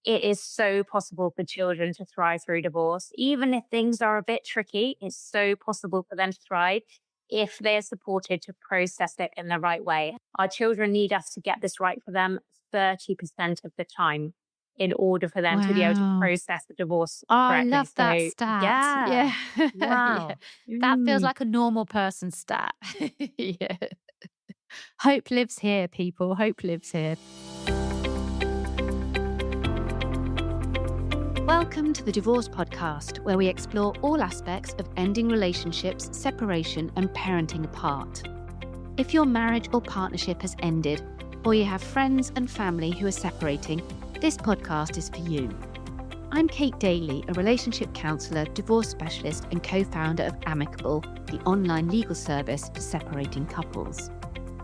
it is so possible for children to thrive through divorce. Even if things are a bit tricky, it's so possible for them to thrive if they're supported to process it in the right way. Our children need us to get this right for them 30% of the time in order for them to be able to Wow. process the divorce Oh, I correctly. love that So, stat. yeah. Yeah. Yeah. Wow. That feels Mm. like a normal person stat. Yeah. Hope lives here, people. Hope lives here. Welcome to the Divorce Podcast, where we explore all aspects of ending relationships, separation, and parenting apart. If your marriage or partnership has ended, or you have friends and family who are separating, this podcast is for you. I'm Kate Daly, a relationship counsellor, divorce specialist, and co-founder of Amicable, the online legal service for separating couples.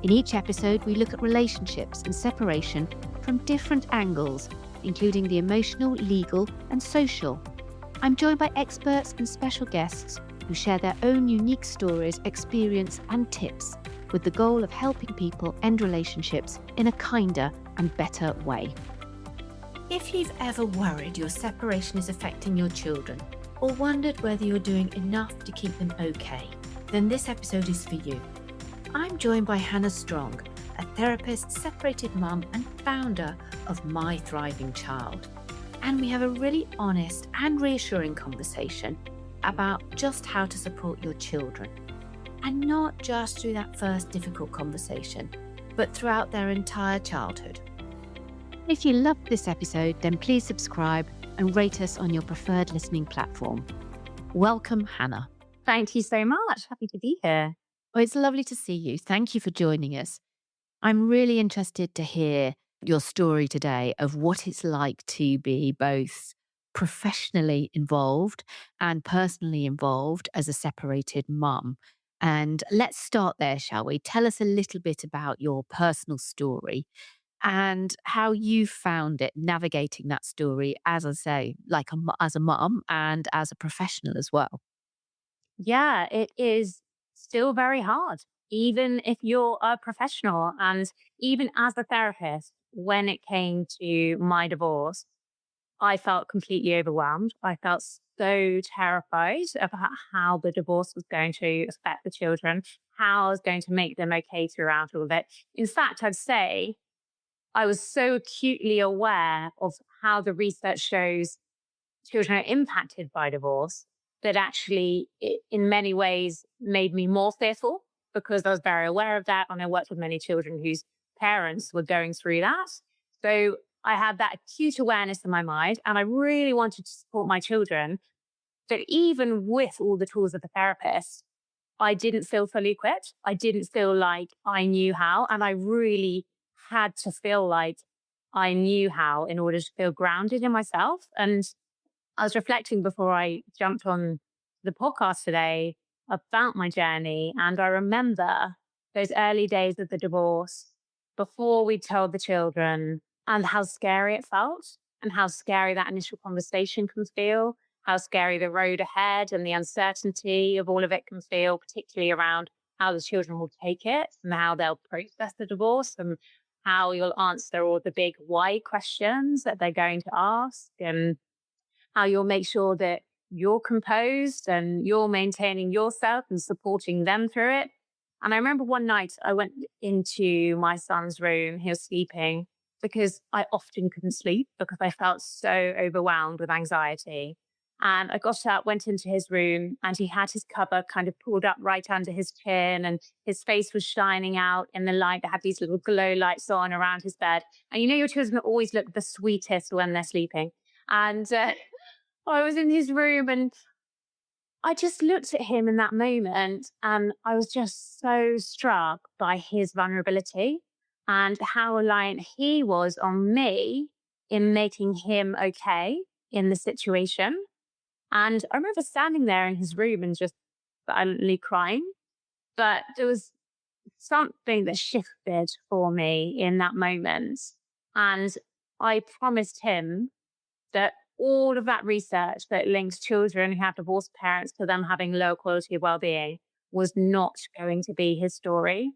In each episode, we look at relationships and separation from different angles, including the emotional, legal, and social. I'm joined by experts and special guests who share their own unique stories, experience, and tips, with the goal of helping people end relationships in a kinder and better way. If you've ever worried your separation is affecting your children, or wondered whether you're doing enough to keep them okay, then this episode is for you. I'm joined by Hannah Strong, a therapist, separated mum, and founder of My Thriving Child. And we have a really honest and reassuring conversation about just how to support your children. And not just through that first difficult conversation, but throughout their entire childhood. If you loved this episode, then please subscribe and rate us on your preferred listening platform. Welcome, Hannah. Thank you so much. Happy to be here. Oh, it's lovely to see you. Thank you for joining us. I'm really interested to hear your story today of what it's like to be both professionally involved and personally involved as a separated mum. And let's start there, shall we? Tell us a little bit about your personal story and how you found it navigating that story, as I say, as a mum and as a professional as well. Yeah, it is still very hard, even if you're a professional. And even as a therapist, when it came to my divorce, I felt completely overwhelmed. I felt so terrified about how the divorce was going to affect the children, how I was going to make them okay throughout all of it. In fact, I'd say I was so acutely aware of how the research shows children are impacted by divorce that actually it, in many ways made me more fearful because I was very aware of that. And I worked with many children whose parents were going through that. So I had that acute awareness in my mind and I really wanted to support my children. But even with all the tools of the therapist, I didn't feel fully equipped. I didn't feel like I knew how. And I really had to feel like I knew how in order to feel grounded in myself. And I was reflecting before I jumped on the podcast today about my journey. And I remember those early days of the divorce before we told the children and how scary it felt and how scary that initial conversation can feel, how scary the road ahead and the uncertainty of all of it can feel, particularly around how the children will take it and how they'll process the divorce and how you'll answer all the big why questions that they're going to ask and how you'll make sure that you're composed and you're maintaining yourself and supporting them through it. And I remember one night I went into my son's room. He was sleeping because I often couldn't sleep because I felt so overwhelmed with anxiety. And I got up, went into his room, and he had his cover kind of pulled up right under his chin, and his face was shining out in the light that had these little glow lights on around his bed. And you know, your children always look the sweetest when they're sleeping. And I was in his room and I just looked at him in that moment and I was just so struck by his vulnerability and how reliant he was on me in making him okay in the situation. And I remember standing there in his room and just violently crying. But there was something that shifted for me in that moment. And I promised him that all of that research that links children who have divorced parents to them having low quality of well-being was not going to be his story.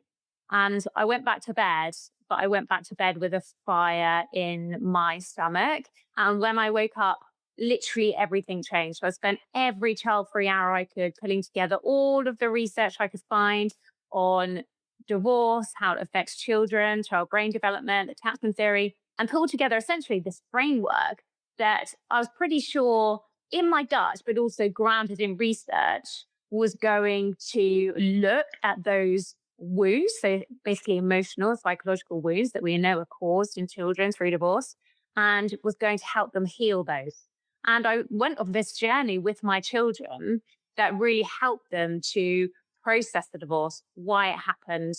And I went back to bed, but I went back to bed with a fire in my stomach. And when I woke up, literally everything changed. So I spent every child free hour I could putting together all of the research I could find on divorce, how it affects children, child brain development, attachment theory, and pulled together essentially this framework that I was pretty sure in my gut, but also grounded in research, was going to look at those wounds. So basically, emotional, psychological wounds that we know are caused in children through divorce, and was going to help them heal those. And I went on this journey with my children that really helped them to process the divorce, why it happened,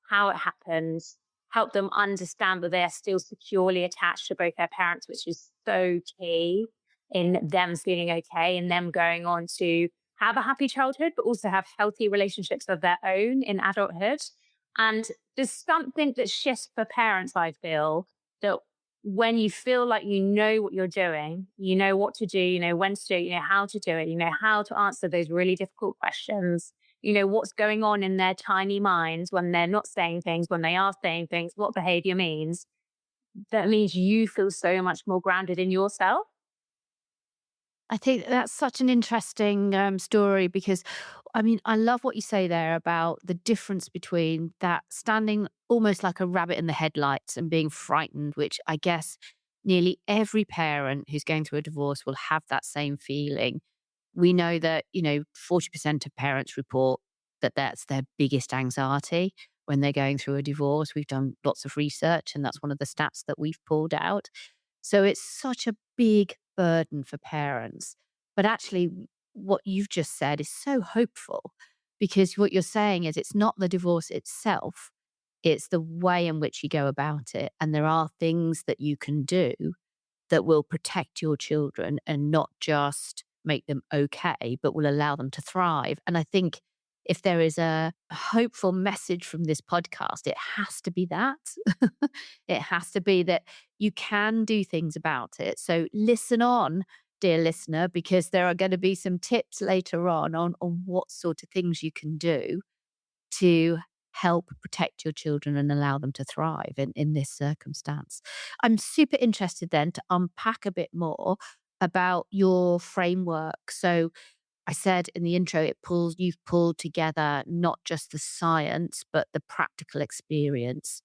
how it happened, help them understand that they're still securely attached to both their parents, which is so key in them feeling okay and them going on to have a happy childhood, but also have healthy relationships of their own in adulthood. And there's something that shifts for parents, I feel, that when you feel like you know what you're doing, you know what to do, you know when to do it, you know how to do it, you know how to answer those really difficult questions, you know what's going on in their tiny minds when they're not saying things, when they are saying things, what behavior means. That means you feel so much more grounded in yourself. I think that's such an interesting story because, I mean, I love what you say there about the difference between that standing almost like a rabbit in the headlights and being frightened, which I guess nearly every parent who's going through a divorce will have that same feeling. We know that, 40% of parents report that that's their biggest anxiety when they're going through a divorce. We've done lots of research, and that's one of the stats that we've pulled out. So it's such a big burden for parents. But actually, what you've just said is so hopeful because what you're saying is it's not the divorce itself, it's the way in which you go about it. And there are things that you can do that will protect your children and not just make them okay, but will allow them to thrive. And I think if there is a hopeful message from this podcast, it has to be that. It has to be that you can do things about it. So listen on, dear listener, because there are going to be some tips later on what sort of things you can do to help protect your children and allow them to thrive in this circumstance. I'm super interested then to unpack a bit more about your framework. So I said in the intro, you've pulled together not just the science, but the practical experience.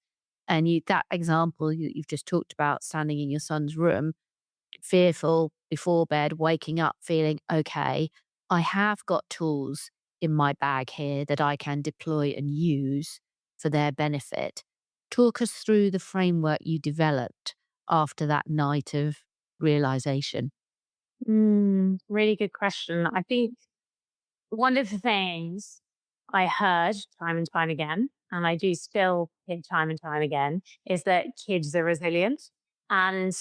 And that example you've just talked about standing in your son's room, fearful before bed, waking up feeling, okay, I have got tools in my bag here that I can deploy and use for their benefit. Talk us through the framework you developed after that night of realization. Really good question. I think one of the things I heard time and time again, and I do still hear time and time again, is that kids are resilient. And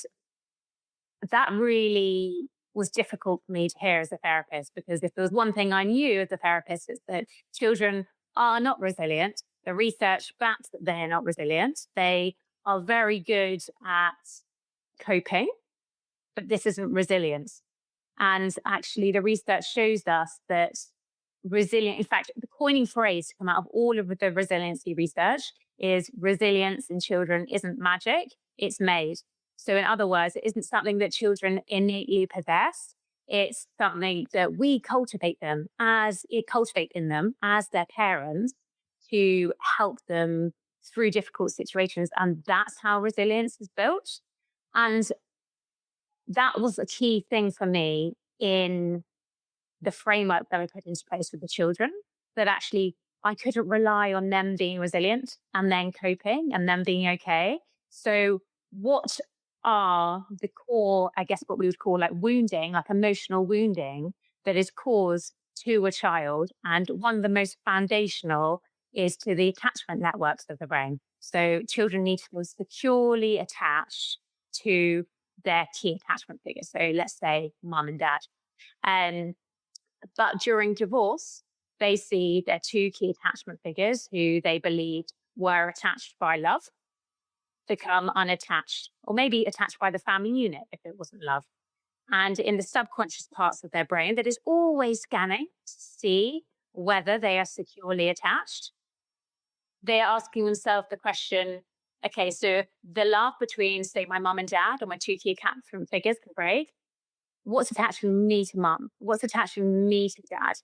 that really was difficult for me to hear as a therapist, because if there was one thing I knew as a therapist, it's that children are not resilient. The research backs that they're not resilient. They are very good at coping, but this isn't resilience. And actually, the research shows us that resilient, in fact, the coining phrase to come out of all of the resiliency research is resilience in children isn't magic, it's made. So, in other words, it isn't something that children innately possess. It's something that we cultivate in them as their parents to help them through difficult situations. And that's how resilience is built. And that was a key thing for me in the framework that I put into place with the children, that actually I couldn't rely on them being resilient and then coping and them being okay. So, what are the core, I guess, what we would call like wounding, like emotional wounding that is caused to a child? And one of the most foundational is to the attachment networks of the brain. So, children need to feel securely attached to their key attachment figures. So, let's say mum and dad. Um, but during divorce, they see their two key attachment figures who they believed were attached by love become unattached, or maybe attached by the family unit if it wasn't love. And in the subconscious parts of their brain that is always scanning to see whether they are securely attached, they're asking themselves the question, okay, so the love between, say, my mum and dad or my two key catchment figures can break. What's attaching me to mum? What's attaching me to dad?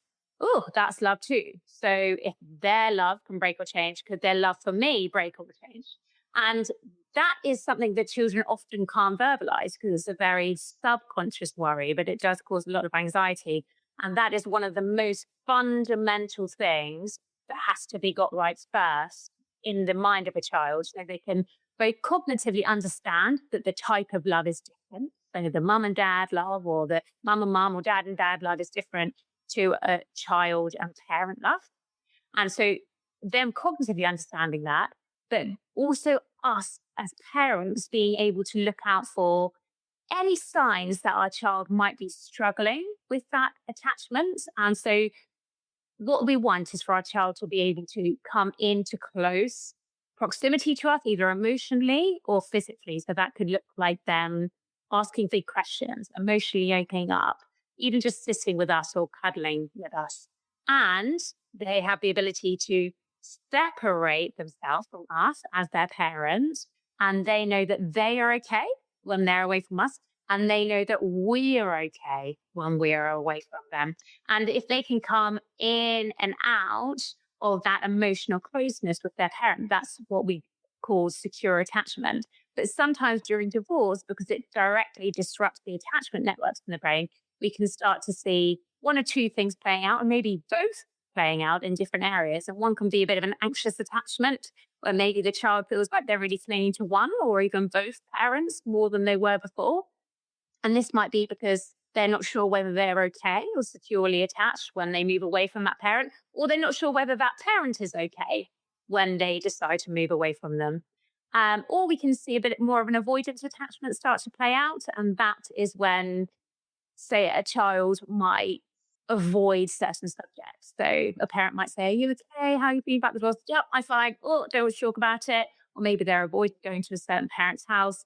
Oh, that's love too. So if their love can break or change, could their love for me break or change? And that is something that children often can't verbalize because it's a very subconscious worry, but it does cause a lot of anxiety. And that is one of the most fundamental things that has to be got right first in the mind of a child so they can very cognitively understand that the type of love is different. So the mum and dad love, or the mum and mum, or dad and dad love is different to a child and parent love. And so them cognitively understanding that, but also us as parents being able to look out for any signs that our child might be struggling with that attachment. And so what we want is for our child to be able to come into close proximity to us, either emotionally or physically. So that could look like them asking big questions, emotionally opening up, even just sitting with us or cuddling with us. And they have the ability to separate themselves from us as their parents. And they know that they are okay when they're away from us. And they know that we are okay when we are away from them. And if they can come in and out of that emotional closeness with their parent, that's what we call secure attachment. But sometimes during divorce, because it directly disrupts the attachment networks in the brain, we can start to see one or two things playing out, and maybe both playing out in different areas. And one can be a bit of an anxious attachment, where maybe the child feels like they're really clinging to one or even both parents more than they were before. And this might be because they're not sure whether they're okay or securely attached when they move away from that parent, or they're not sure whether that parent is okay when they decide to move away from them. Or we can see a bit more of an avoidance attachment start to play out. And that is when, say, a child might avoid certain subjects. So a parent might say, "Are you okay? How are you feeling about the divorce?" "Yep, I'm fine." "Oh, don't talk about it." Or maybe they're avoiding going to a certain parent's house.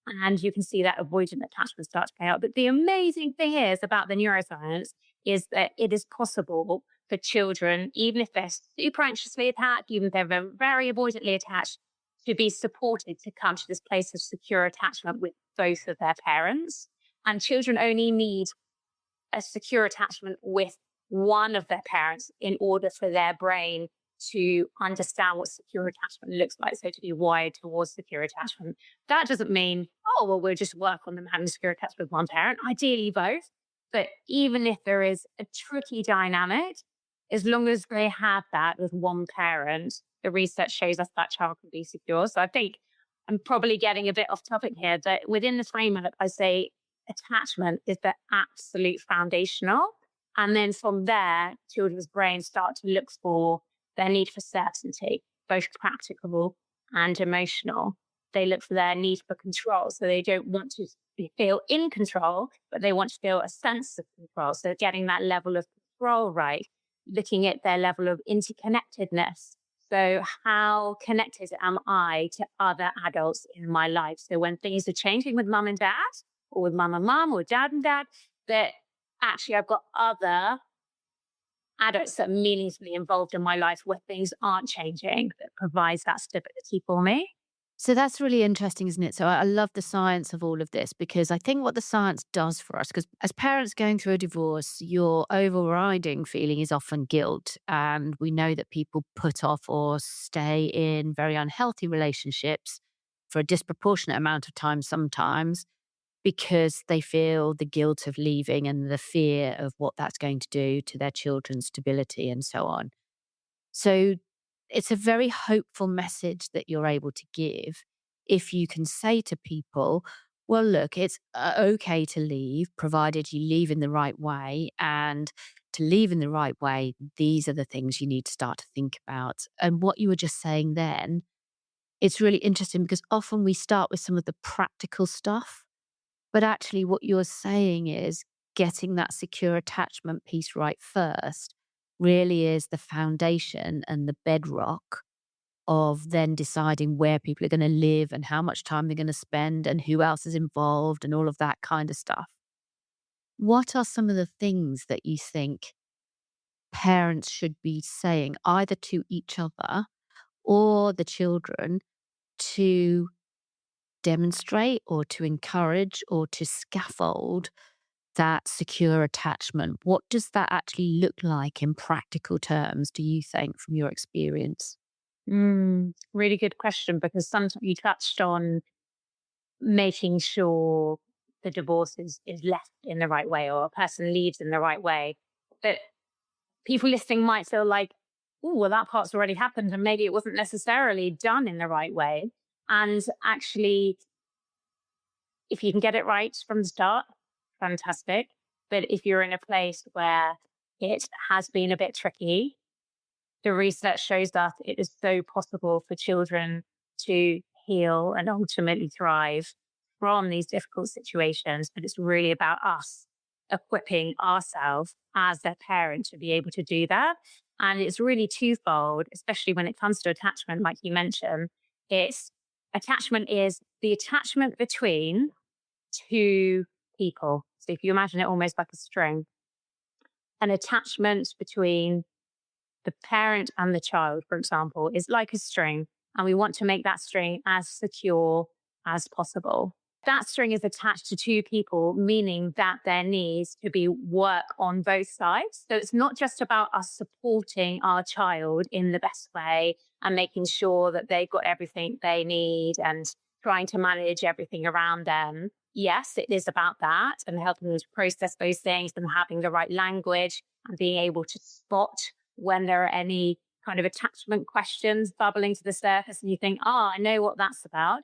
And you can see that avoidant attachment start to play out. But the amazing thing is about the neuroscience is that it is possible for children, even if they're super anxiously attached, even if they're very avoidantly attached, to be supported to come to this place of secure attachment with both of their parents. And children only need a secure attachment with one of their parents in order for their brain to understand what secure attachment looks like. So to be wired towards secure attachment. That doesn't mean, oh, well, we'll just work on them having secure attachment with one parent, ideally both. But even if there is a tricky dynamic, as long as they have that with one parent, the research shows us that child can be secure. So I think I'm probably getting a bit off topic here, but within the framework, I say attachment is the absolute foundational. And then from there, children's brains start to look for their need for certainty, both practical and emotional. They look for their need for control. So they don't want to feel in control, but they want to feel a sense of control. So getting that level of control right, looking at their level of interconnectedness. So how connected am I to other adults in my life? So when things are changing with mum and dad, or with mum and mum, or dad and dad, that actually I've got other adults that are meaningfully involved in my life where things aren't changing, that provides that stability for me. So that's really interesting, isn't it? So I love the science of all of this because I think what the science does for us, because as parents going through a divorce, your overriding feeling is often guilt. And we know that people put off or stay in very unhealthy relationships for a disproportionate amount of time sometimes because they feel the guilt of leaving and the fear of what that's going to do to their children's stability and so on. So it's a very hopeful message that you're able to give if you can say to people, well, look, it's okay to leave, provided you leave in the right way. And to leave in the right way, these are the things you need to start to think about. And what you were just saying then, it's really interesting because often we start with some of the practical stuff, but actually what you're saying is getting that secure attachment piece right first really is the foundation and the bedrock of then deciding where people are going to live and how much time they're going to spend and who else is involved and all of that kind of stuff. What are some of the things that you think parents should be saying either to each other or the children to demonstrate or to encourage or to scaffold that secure attachment? What does that actually look like in practical terms, do you think, from your experience? Really good question, because sometimes you touched on making sure the divorce is left in the right way or a person leaves in the right way. But people listening might feel like, oh, well, that part's already happened and maybe it wasn't necessarily done in the right way. And actually, if you can get it right from the start, fantastic. But if you're in a place where it has been a bit tricky, the research shows that it is so possible for children to heal and ultimately thrive from these difficult situations. But it's really about us equipping ourselves as their parent to be able to do that. And it's really twofold, especially when it comes to attachment, like you mentioned. It's attachment is the attachment between two people. So if you imagine it almost like a string, an attachment between the parent and the child, for example, is like a string, and we want to make that string as secure as possible. That string is attached to two people, meaning that there needs to be work on both sides. So it's not just about us supporting our child in the best way and making sure that they've got everything they need and trying to manage everything around them. Yes, it is about that and helping them to process those things and having the right language and being able to spot when there are any kind of attachment questions bubbling to the surface and you think, oh, I know what that's about.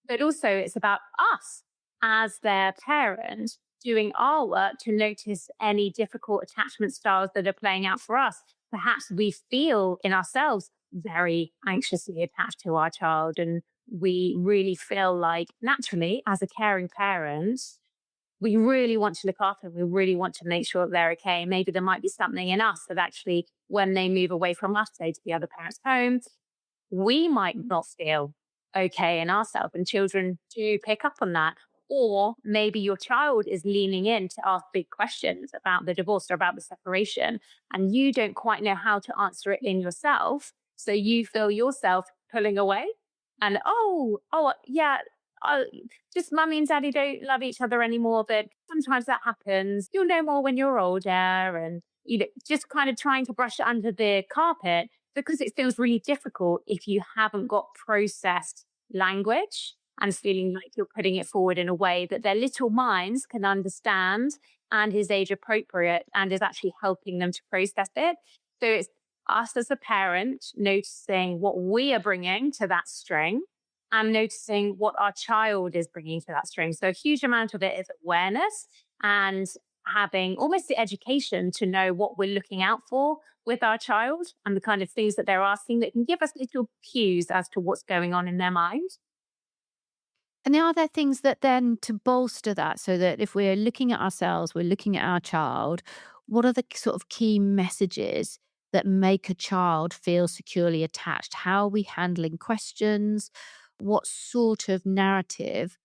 But also, it's about us as their parent doing our work to notice any difficult attachment styles that are playing out for us. Perhaps we feel in ourselves very anxiously attached to our child, and we really feel like naturally, as a caring parent, we really want to look after them. We really want to make sure that they're okay. Maybe there might be something in us that actually, when they move away from us, say to the other parent's home, we might not feel okay in ourselves. And children do pick up on that. Or maybe your child is leaning in to ask big questions about the divorce or about the separation, and you don't quite know how to answer it in yourself. So you feel yourself pulling away and, yeah, oh, just mummy and daddy don't love each other anymore, but sometimes that happens. You'll know more when you're older. And, just kind of trying to brush it under the carpet because it feels really difficult if you haven't got processed language and feeling like you're putting it forward in a way that their little minds can understand and is age appropriate and is actually helping them to process it. So it's us as a parent noticing what we are bringing to that string and noticing what our child is bringing to that string. So a huge amount of it is awareness and having almost the education to know what we're looking out for with our child and the kind of things that they're asking that can give us little cues as to what's going on in their mind. And are there things that then to bolster that so that if we're looking at ourselves, we're looking at our child, what are the sort of key messages that make a child feel securely attached? How are we handling questions? What sort of narrative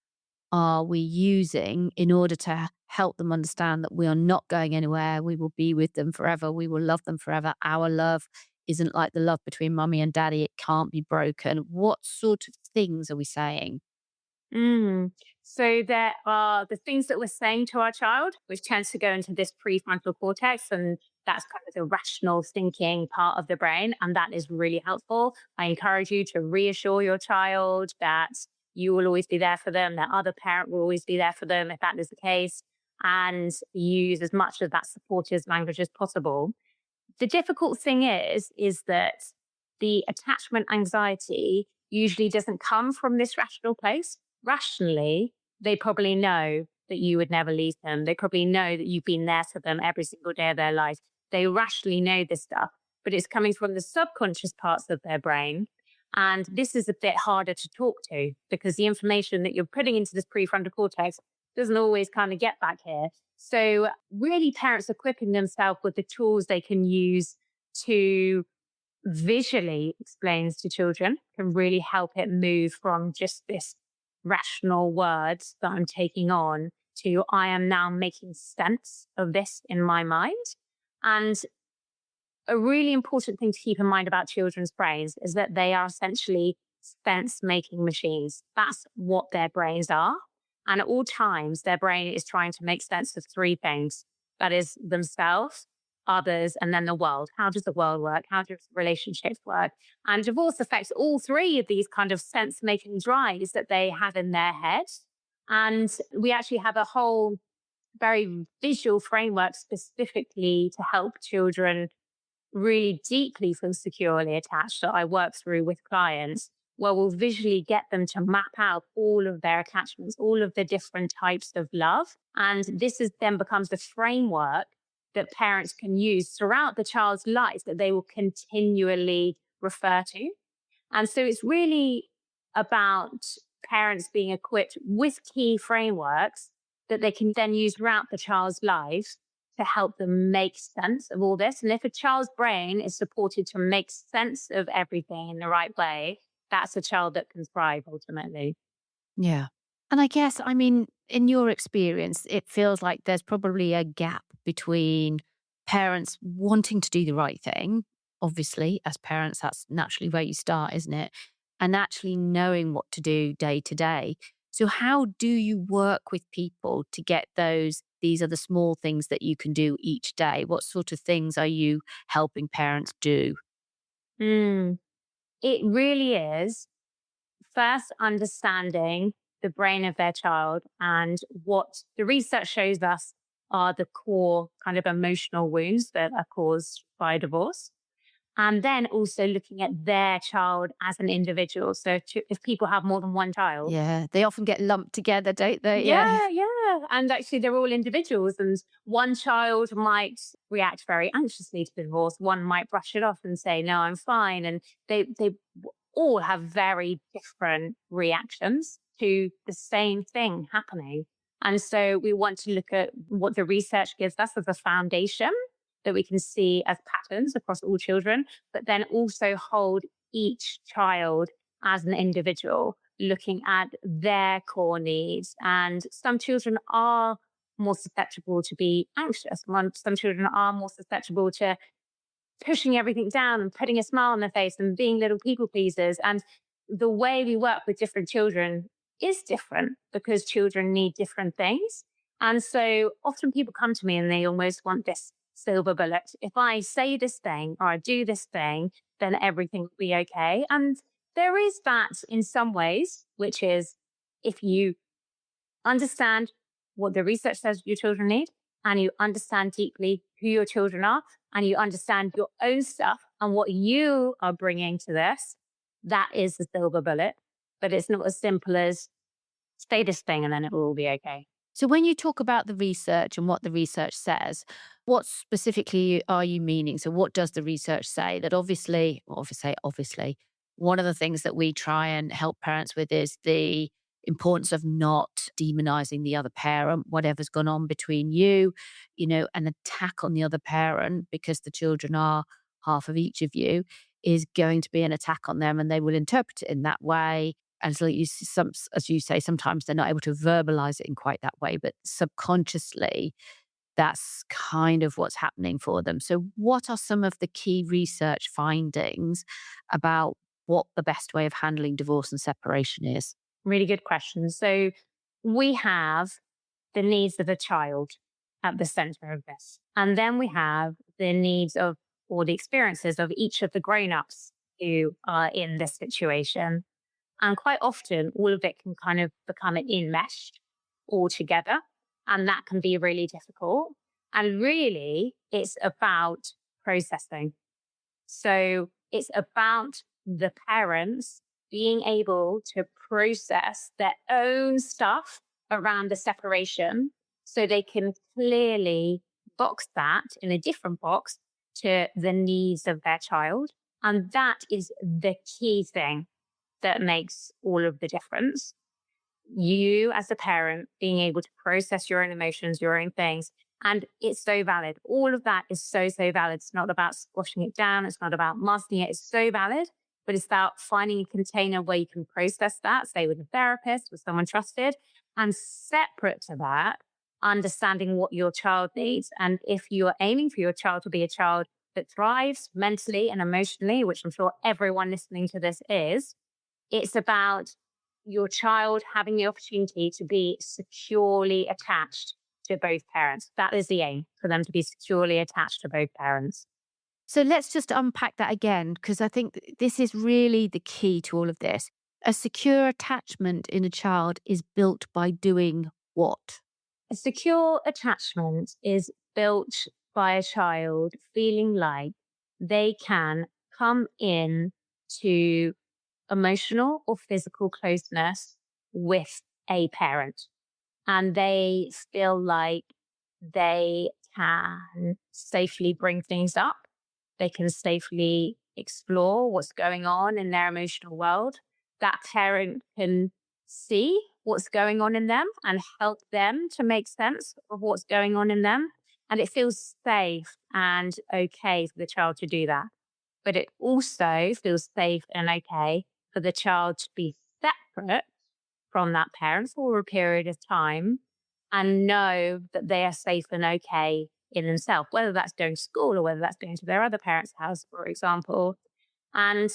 are we using in order to help them understand that we are not going anywhere? We will be with them forever. We will love them forever. Our love isn't like the love between mummy and daddy. It can't be broken. What sort of things are we saying? Mm. So there are the things that we're saying to our child, which tends to go into this prefrontal cortex, and that's kind of the rational thinking part of the brain, and that is really helpful. I encourage you to reassure your child that you will always be there for them, that other parent will always be there for them if that is the case, and use as much of that supportive language as possible. The difficult thing is that the attachment anxiety usually doesn't come from this rational place. Rationally, they probably know that you would never leave them. They probably know that you've been there for them every single day of their life. They rationally know this stuff, but it's coming from the subconscious parts of their brain. And this is a bit harder to talk to because the information that you're putting into this prefrontal cortex doesn't always kind of get back here. So, really, parents equipping themselves with the tools they can use to visually explains to children can really help it move from just this rational words that I'm taking on to I am now making sense of this in my mind. And a really important thing to keep in mind about children's brains is that they are essentially sense making machines. That's what their brains are. And at all times, their brain is trying to make sense of three things, that is, themselves, others, and then the world. How does the world work? How do relationships work? And divorce affects all three of these kind of sense making drives that they have in their head. And we actually have a whole very visual framework specifically to help children really deeply feel securely attached that I work through with clients, where we'll visually get them to map out all of their attachments, all of the different types of love. And this is then becomes the framework that parents can use throughout the child's life that they will continually refer to. And so it's really about parents being equipped with key frameworks that they can then use throughout the child's life to help them make sense of all this. And if a child's brain is supported to make sense of everything in the right way, that's a child that can thrive ultimately. Yeah. And I guess, I mean, in your experience, it feels like there's probably a gap between parents wanting to do the right thing. Obviously, as parents, that's naturally where you start, isn't it? And actually knowing what to do day to day. So, how do you work with people to get those? These are the small things that you can do each day. What sort of things are you helping parents do? Mm. It really is first understanding the brain of their child and what the research shows us are the core kind of emotional wounds that are caused by divorce. And then also looking at their child as an individual. So if people have more than one child, Yeah, they often get lumped together, don't they? Yeah. yeah, yeah. And actually, they're all individuals. And one child might react very anxiously to the divorce. One might brush it off and say, no, I'm fine. And they all have very different reactions to the same thing happening. And so we want to look at what the research gives us as a foundation that we can see as patterns across all children, but then also hold each child as an individual, looking at their core needs. And some children are more susceptible to be anxious. Some children are more susceptible to pushing everything down and putting a smile on their face and being little people pleasers. And the way we work with different children is different because children need different things. And so often people come to me and they almost want this silver bullet. If I say this thing or I do this thing, then everything will be okay. And there is that in some ways, which is if you understand what the research says your children need, and you understand deeply who your children are, and you understand your own stuff and what you are bringing to this, that is the silver bullet. But it's not as simple as say this thing and then it will all be okay. So when you talk about the research and what the research says, what specifically are you meaning? So what does the research say? That obviously, one of the things that we try and help parents with is the importance of not demonizing the other parent, whatever's gone on between you, an attack on the other parent because the children are half of each of you is going to be an attack on them and they will interpret it in that way. And so, as you say, sometimes they're not able to verbalize it in quite that way, but subconsciously, that's kind of what's happening for them. So, what are some of the key research findings about what the best way of handling divorce and separation is? Really good question. So we have the needs of the child at the center of this. And then we have the needs of or the experiences of each of the grown-ups who are in this situation. And quite often, all of it can kind of become enmeshed all together. And that can be really difficult. And really, it's about processing. So it's about the parents being able to process their own stuff around the separation so they can clearly box that in a different box to the needs of their child. And that is the key thing that makes all of the difference. You, as a parent, being able to process your own emotions, your own things. And it's so valid. All of that is so, so valid. It's not about squashing it down. It's not about masking it. It's so valid, but it's about finding a container where you can process that, say with a therapist, with someone trusted. And separate to that, understanding what your child needs. And if you are aiming for your child to be a child that thrives mentally and emotionally, which I'm sure everyone listening to this is, it's about your child having the opportunity to be securely attached to both parents. That is the aim, for them to be securely attached to both parents. So let's just unpack that again, because I think this is really the key to all of this. A secure attachment in a child is built by doing what? A secure attachment is built by a child feeling like they can come in to emotional or physical closeness with a parent, and they feel like they can safely bring things up. They can safely explore what's going on in their emotional world. That parent can see what's going on in them and help them to make sense of what's going on in them. And it feels safe and okay for the child to do that. But it also feels safe and okay for the child to be separate from that parent for a period of time and know that they are safe and okay in themselves, whether that's going to school or whether that's going to their other parent's house, for example. And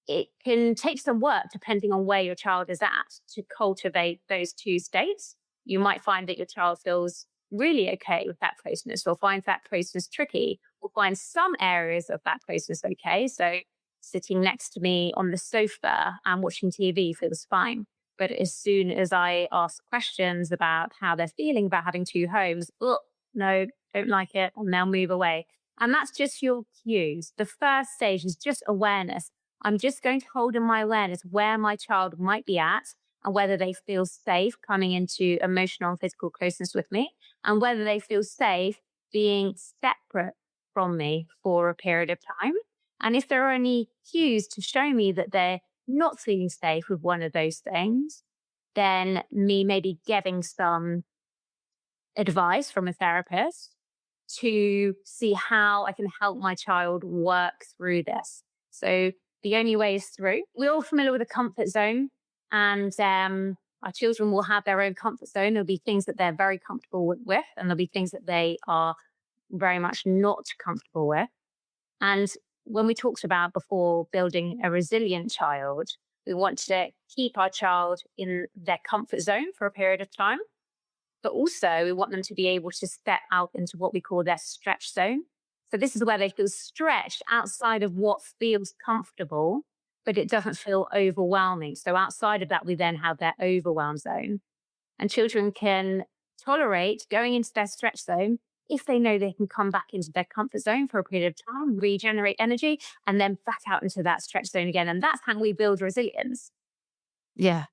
it can take some work depending on where your child is at to cultivate those two states. You might find that your child feels really okay with that closeness or finds that closeness tricky or find some areas of that closeness okay. So sitting next to me on the sofa and watching TV feels fine. But as soon as I ask questions about how they're feeling about having two homes, oh, no, don't like it, and they'll move away. And that's just your cues. The first stage is just awareness. I'm just going to hold in my awareness where my child might be at and whether they feel safe coming into emotional and physical closeness with me and whether they feel safe being separate from me for a period of time. And if there are any cues to show me that they're not feeling safe with one of those things, then me maybe getting some advice from a therapist to see how I can help my child work through this. So the only way is through. We're all familiar with a comfort zone, and our children will have their own comfort zone. There'll be things that they're very comfortable with, and there'll be things that they are very much not comfortable with. And when we talked about before building a resilient child, we want to keep our child in their comfort zone for a period of time. But also, we want them to be able to step out into what we call their stretch zone. So, this is where they feel stretched outside of what feels comfortable, but it doesn't feel overwhelming. So, outside of that, we then have their overwhelm zone. And children can tolerate going into their stretch zone if they know they can come back into their comfort zone for a period of time, regenerate energy, and then back out into that stretch zone again. And that's how we build resilience. Yeah.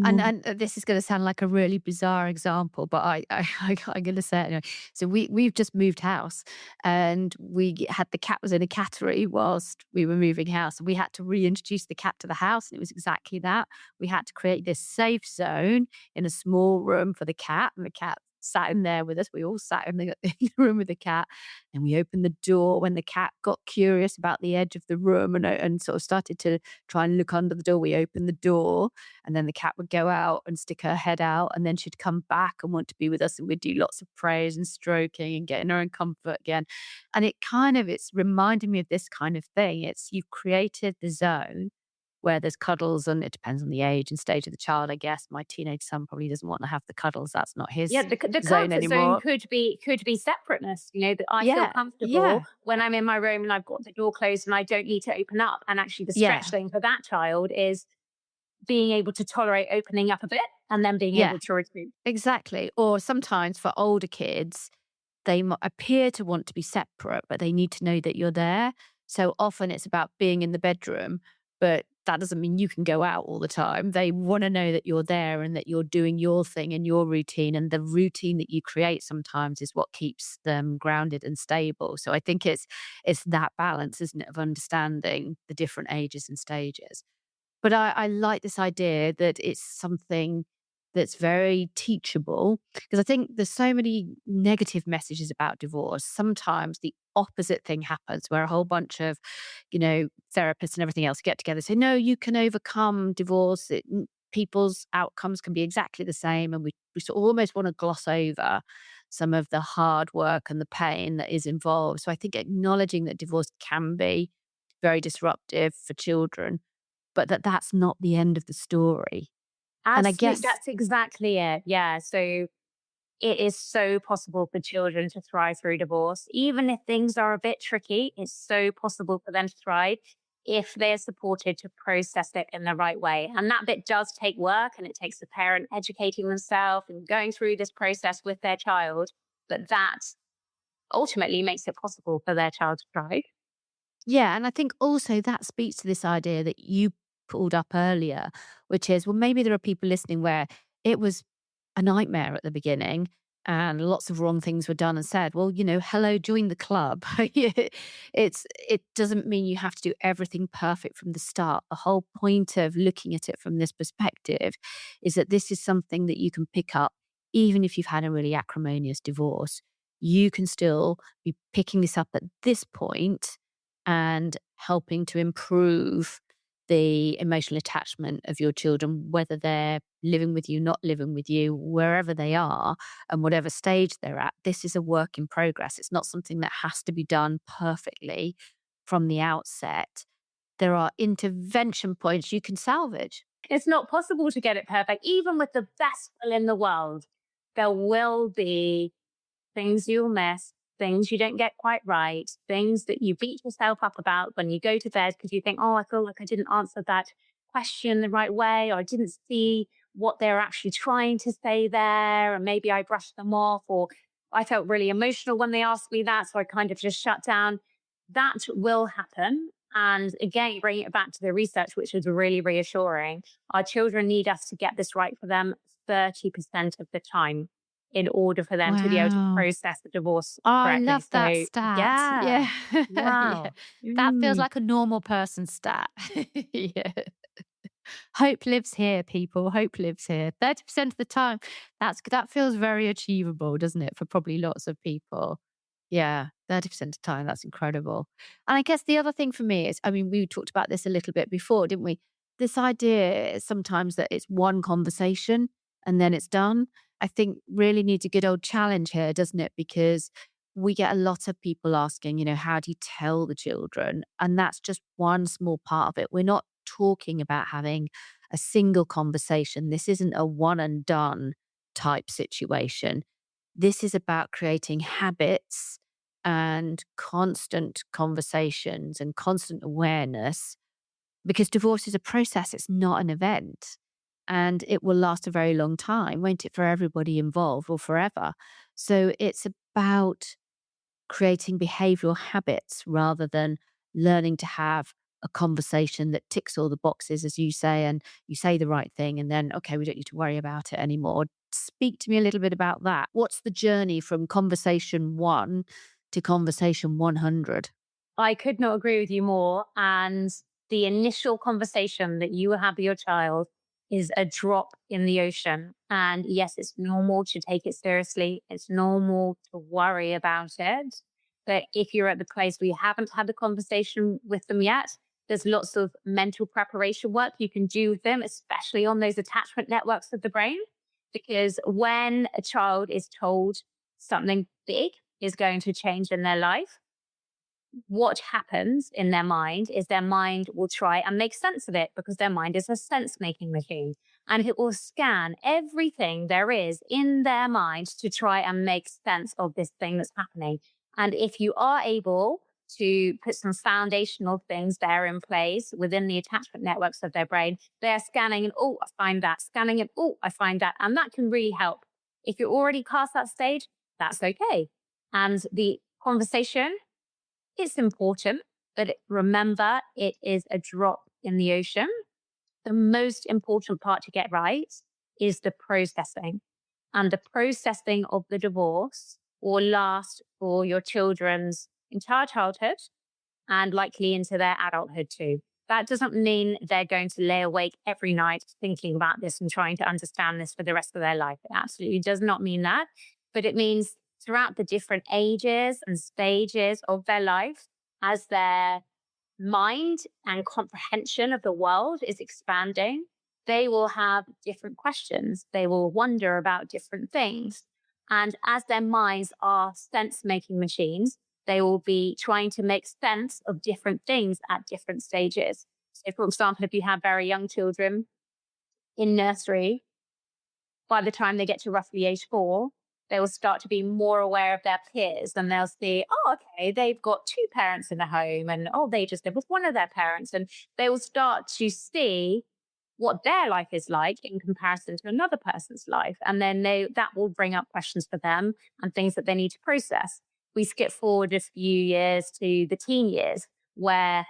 And Mhm. this is going to sound like a really bizarre example, but I'm going to say it anyway. So we've just moved house, and had the cat was in a cattery whilst we were moving house, and we had to reintroduce the cat to the house, and it was exactly that. We had to create this safe zone in a small room for the cat, and the cat sat in there with us. We all sat in the, in the room with the cat, and we opened the door when the cat got curious about the edge of the room and sort of started to try and look under the door. We opened the door, and then the cat would go out and stick her head out, and then she'd come back and want to be with us, and we'd do lots of praise and stroking and getting her in comfort again. And it's reminding me of this kind of thing. It's you've created the zone where there's cuddles, and it depends on the age and stage of the child, I guess. My teenage son probably doesn't want to have the cuddles. That's not Yeah, his the zone comfort zone anymore. could be separateness. You know, that I feel Yeah, comfortable yeah, when I'm in my room and I've got the door closed and I don't need to open up. And actually, the stretch yeah, zone for that child is being able to tolerate opening up a bit and then being yeah, able to retreat. exactly. Or sometimes for older kids, they appear to want to be separate, but they need to know that you're there. So often it's about being in the bedroom, but that doesn't mean you can go out all the time. They want to know that you're there and that you're doing your thing and your routine. And the routine that you create sometimes is what keeps them grounded and stable. So I think it's that balance, isn't it, of understanding the different ages and stages. But I like this idea that it's something that's very teachable, because I think there's so many negative messages about divorce. Sometimes the opposite thing happens where a whole bunch of, therapists and everything else get together and say, no, you can overcome divorce. People's outcomes can be exactly the same. And we sort of almost want to gloss over some of the hard work and the pain that is involved. So I think acknowledging that divorce can be very disruptive for children, but that's not the end of the story. And I Absolutely, guess, that's exactly it. Yeah. So it is so possible for children to thrive through divorce. Even if things are a bit tricky, it's so possible for them to thrive if they're supported to process it in the right way. And that bit does take work, and it takes the parent educating themselves and going through this process with their child. But that ultimately makes it possible for their child to thrive. yeah, and I think also that speaks to this idea that you pulled up earlier, which is, well, maybe there are people listening where it was a nightmare at the beginning and lots of wrong things were done and said. Well, hello, join the club. It doesn't mean you have to do everything perfect from the start. The whole point of looking at it from this perspective is that this is something that you can pick up even if you've had a really acrimonious divorce. You can still be picking this up at this point and helping to improve the emotional attachment of your children, whether they're living with you, not living with you, wherever they are, and whatever stage they're at. This is a work in progress. It's not something that has to be done perfectly from the outset. There are intervention points you can salvage. It's not possible to get it perfect. Even with the best will in the world, there will be things you'll miss, things you don't get quite right, things that you beat yourself up about when you go to bed because you think, oh, I feel like I didn't answer that question the right way, or I didn't see what they're actually trying to say there. And maybe I brushed them off, or I felt really emotional when they asked me that. So I kind of just shut down. That will happen. And again, bringing it back to the research, which is really reassuring, our children need us to get this right for them 30% of the time in order for them to be able to Wow. process the divorce Oh, I correctly. love that So, stat. yeah. Yeah. Yeah. Wow. That feels Mm. like a normal person stat. Yeah. Hope lives here, people. Hope lives here. 30% of the time. That feels very achievable, doesn't it, for probably lots of people? Yeah, 30% of the time. That's incredible. And I guess the other thing for me is, I mean, we talked about this a little bit before, didn't we? This idea sometimes that it's one conversation and then it's done. I think really needs a good old challenge here, doesn't it? Because we get a lot of people asking, how do you tell the children? And that's just one small part of it. We're not talking about having a single conversation. This isn't a one and done type situation. This is about creating habits and constant conversations and constant awareness, because divorce is a process, it's not an event. And it will last a very long time, won't it, for everybody involved, or forever? So it's about creating behavioral habits rather than learning to have a conversation that ticks all the boxes, as you say, and you say the right thing, and then, okay, we don't need to worry about it anymore. Speak to me a little bit about that. What's the journey from conversation one to conversation 100? I could not agree with you more. And the initial conversation that you will have with your child is a drop in the ocean. And yes, it's normal to take it seriously. It's normal to worry about it. But if you're at the place where you haven't had the conversation with them yet, there's lots of mental preparation work you can do with them, especially on those attachment networks of the brain. Because when a child is told something big is going to change in their life, what happens in their mind is their mind will try and make sense of it, because their mind is a sense making machine, and it will scan everything there is in their mind to try and make sense of this thing that's happening. And if you are able to put some foundational things there in place within the attachment networks of their brain, they're scanning and, oh, I find that, scanning and, oh, I find that. And that can really help. If you're already past that stage, that's okay. And the conversation, it's important, but remember, it is a drop in the ocean. The most important part to get right is the processing. And the processing of the divorce will last for your children's entire childhood and likely into their adulthood too. That doesn't mean they're going to lay awake every night thinking about this and trying to understand this for the rest of their life. It absolutely does not mean that. But it means throughout the different ages and stages of their life, as their mind and comprehension of the world is expanding, they will have different questions. They will wonder about different things. And as their minds are sense making machines, they will be trying to make sense of different things at different stages. So, for example, if you have very young children in nursery, by the time they get to roughly age 4, they will start to be more aware of their peers and they'll see, oh, okay, they've got two parents in the home and oh, they just live with one of their parents. And they will start to see what their life is like in comparison to another person's life. And then that will bring up questions for them and things that they need to process. We skip forward a few years to the teen years where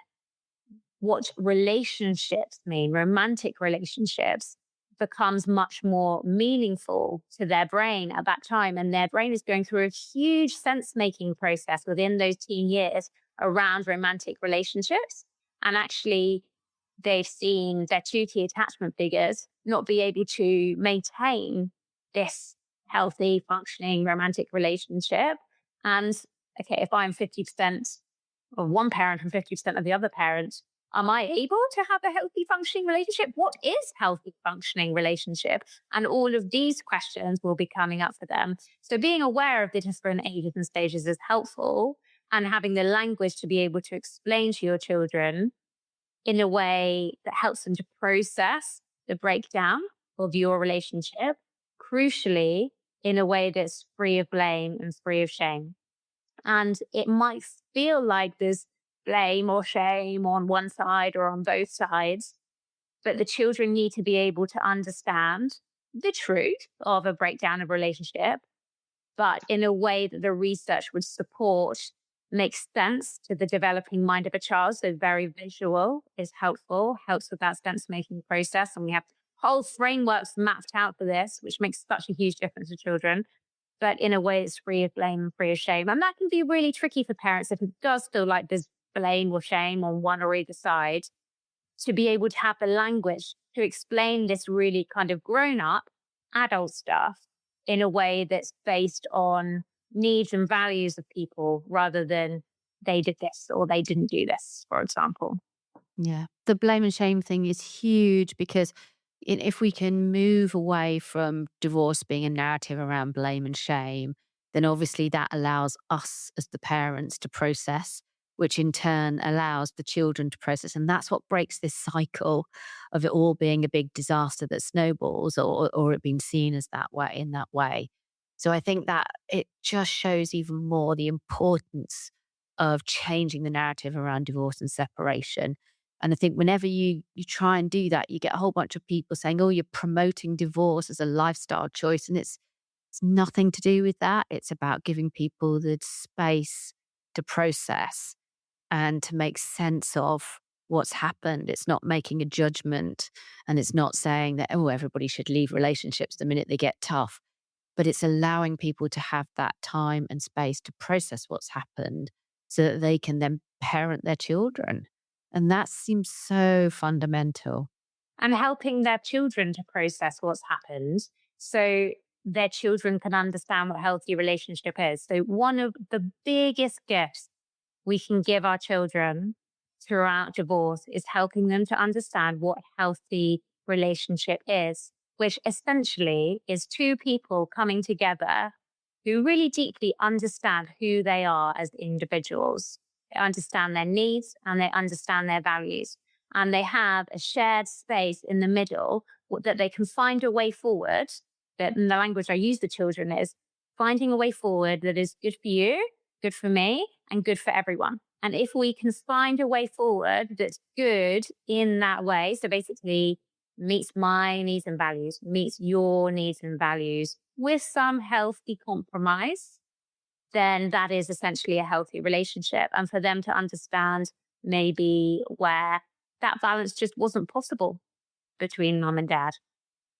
what relationships mean, romantic relationships, becomes much more meaningful to their brain at that time. And their brain is going through a huge sense making process within those teen years around romantic relationships. And actually, they've seen their two key attachment figures not be able to maintain this healthy, functioning romantic relationship. And okay, if I'm 50% of one parent and 50% of the other parent, am I able to have a healthy functioning relationship? What is healthy functioning relationship? And all of these questions will be coming up for them. So being aware of the different ages and stages is helpful, and having the language to be able to explain to your children in a way that helps them to process the breakdown of your relationship, crucially, in a way that's free of blame and free of shame. And it might feel like there's blame or shame on one side or on both sides, but the children need to be able to understand the truth of a breakdown of relationship, but in a way that the research would support makes sense to the developing mind of a child. So very visual is helpful, helps with that sense making process. And we have whole frameworks mapped out for this, which makes such a huge difference to children, but in a way it's free of blame and free of shame. And that can be really tricky for parents if it does feel like there's blame or shame on one or either side, to be able to have the language to explain this really kind of grown up adult stuff in a way that's based on needs and values of people rather than they did this or they didn't do this, for example. Yeah. The blame and shame thing is huge because if we can move away from divorce being a narrative around blame and shame, then obviously that allows us as the parents to process, which in turn allows the children to process. And that's what breaks this cycle of it all being a big disaster that snowballs or it being seen as that way in that way. So I think that it just shows even more the importance of changing the narrative around divorce and separation. And I think whenever you try and do that, you get a whole bunch of people saying, "Oh, you're promoting divorce as a lifestyle choice," and it's nothing to do with that. It's about giving people the space to process and to make sense of what's happened. It's not making a judgment, and it's not saying that, "Oh, everybody should leave relationships the minute they get tough." But it's allowing people to have that time and space to process what's happened so that they can then parent their children. And that seems so fundamental. And helping their children to process what's happened so their children can understand what healthy relationship is. So one of the biggest gifts we can give our children throughout divorce is helping them to understand what healthy relationship is, which essentially is two people coming together who really deeply understand who they are as individuals. They understand their needs and they understand their values. And they have a shared space in the middle that they can find a way forward. That the language I use the children is finding a way forward that is good for you, good for me, and good for everyone. And if we can find a way forward that's good in that way, so basically meets my needs and values, meets your needs and values with some healthy compromise, then that is essentially a healthy relationship. And for them to understand maybe where that balance just wasn't possible between mum and dad.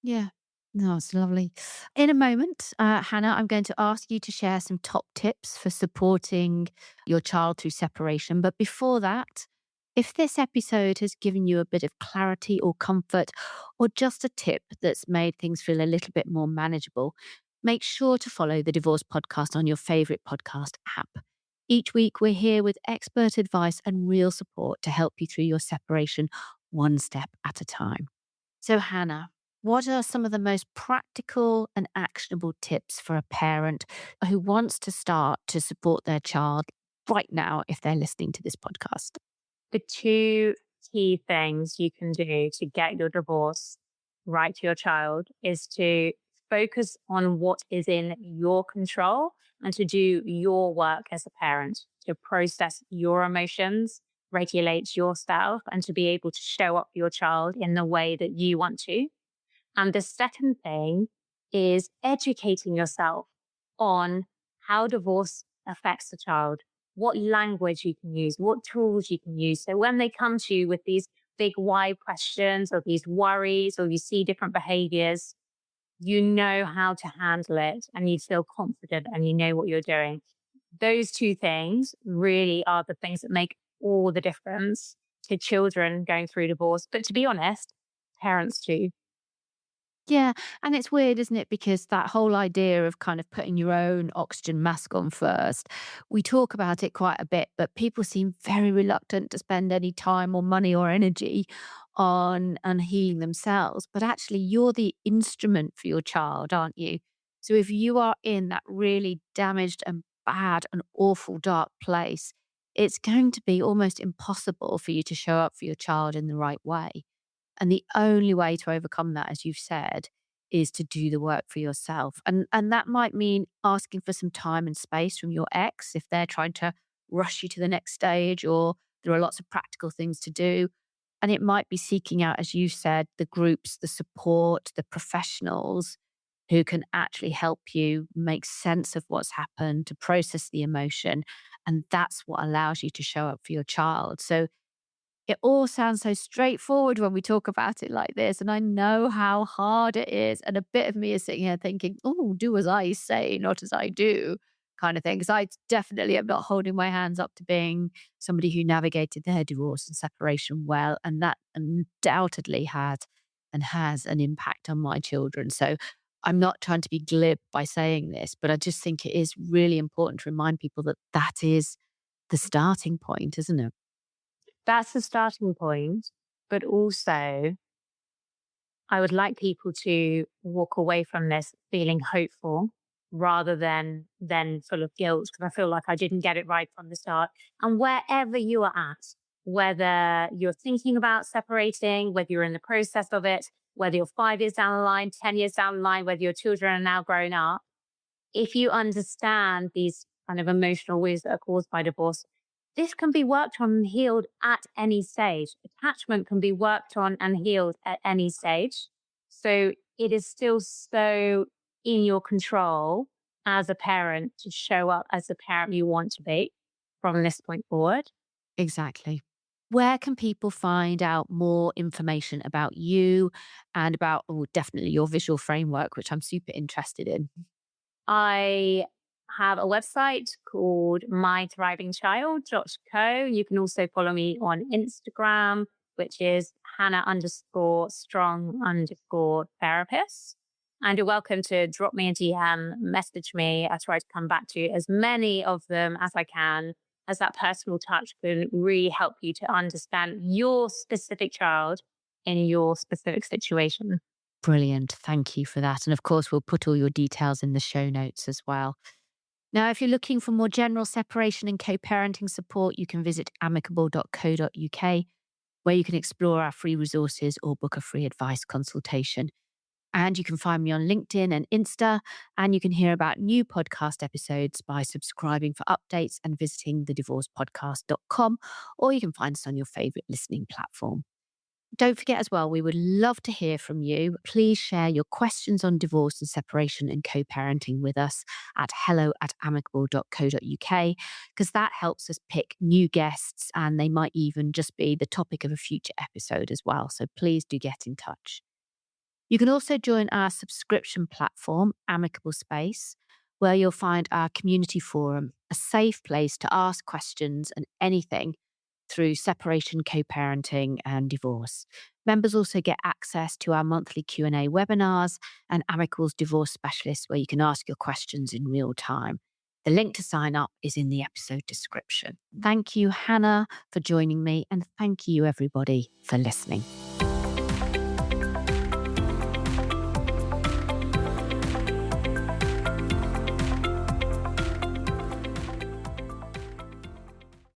Yeah. No, it's lovely. In a moment, Hannah, I'm going to ask you to share some top tips for supporting your child through separation. But before that, if this episode has given you a bit of clarity or comfort, or just a tip that's made things feel a little bit more manageable, make sure to follow the Divorce Podcast on your favorite podcast app. Each week, we're here with expert advice and real support to help you through your separation one step at a time. So, Hannah, What are some of the most practical and actionable tips for a parent who wants to start to support their child right now if they're listening to this podcast? The two key things you can do to get your divorce right to your child is to focus on what is in your control and to do your work as a parent, to process your emotions, regulate yourself, and to be able to show up for your child in the way that you want to. And the second thing is educating yourself on how divorce affects the child, what language you can use, what tools you can use. So when they come to you with these big why questions or these worries, or you see different behaviors, you know how to handle it and you feel confident and you know what you're doing. Those two things really are the things that make all the difference to children going through divorce. But to be honest, parents too. Yeah, and it's weird, isn't it? Because that whole idea of kind of putting your own oxygen mask on first, we talk about it quite a bit, but people seem very reluctant to spend any time or money or energy on healing themselves. But actually, you're the instrument for your child, aren't you? So if you are in that really damaged and bad and awful dark place, it's going to be almost impossible for you to show up for your child in the right way. And the only way to overcome that, as you've said, is to do the work for yourself. And that might mean asking for some time and space from your ex if they're trying to rush you to the next stage, or there are lots of practical things to do. And it might be seeking out, as you said, the groups, the support, the professionals who can actually help you make sense of what's happened, to process the emotion. And that's what allows you to show up for your child. So it all sounds so straightforward when we talk about it like this, and I know how hard it is, and a bit of me is sitting here thinking, "Oh, do as I say, not as I do," kind of thing. Because I definitely am not holding my hands up to being somebody who navigated their divorce and separation well, and that undoubtedly had and has an impact on my children. So I'm not trying to be glib by saying this, but I just think it is really important to remind people that that is the starting point, isn't it? That's the starting point. But also, I would like people to walk away from this feeling hopeful rather than full of guilt, because I feel like I didn't get it right from the start. And wherever you are at, whether you're thinking about separating, whether you're in the process of it, whether you're 5 years down the line, 10 years down the line, whether your children are now grown up, if you understand these kind of emotional wounds that are caused by divorce, this can be worked on and healed at any stage. Attachment can be worked on and healed at any stage. So it is still so in your control as a parent to show up as the parent you want to be from this point forward. Exactly. Where can people find out more information about you and about, oh, definitely your visual framework, which I'm super interested in? I have a website called mythrivingchild.co. You can also follow me on Instagram, which is Hannah_strong_therapist. And you're welcome to drop me a DM, message me. I try to come back to as many of them as I can, as that personal touch can really help you to understand your specific child in your specific situation. Brilliant. Thank you for that. And of course, we'll put all your details in the show notes as well. Now, if you're looking for more general separation and co parenting support, you can visit amicable.co.uk, where you can explore our free resources or book a free advice consultation. And you can find me on LinkedIn and Insta, and you can hear about new podcast episodes by subscribing for updates and visiting thedivorcepodcast.com, or you can find us on your favorite listening platform. Don't forget as well, we would love to hear from you. Please share your questions on divorce and separation and co parenting with us at hello@amicable.co.uk, because that helps us pick new guests and they might even just be the topic of a future episode as well. So please do get in touch. You can also join our subscription platform, Amicable Space, where you'll find our community forum, a safe place to ask questions and anything through separation, co-parenting and divorce. Members also get access to our monthly Q&A webinars and Amicable's divorce specialists, where you can ask your questions in real time. The link to sign up is in the episode description. Thank you, Hannah, for joining me, and thank you, everybody, for listening.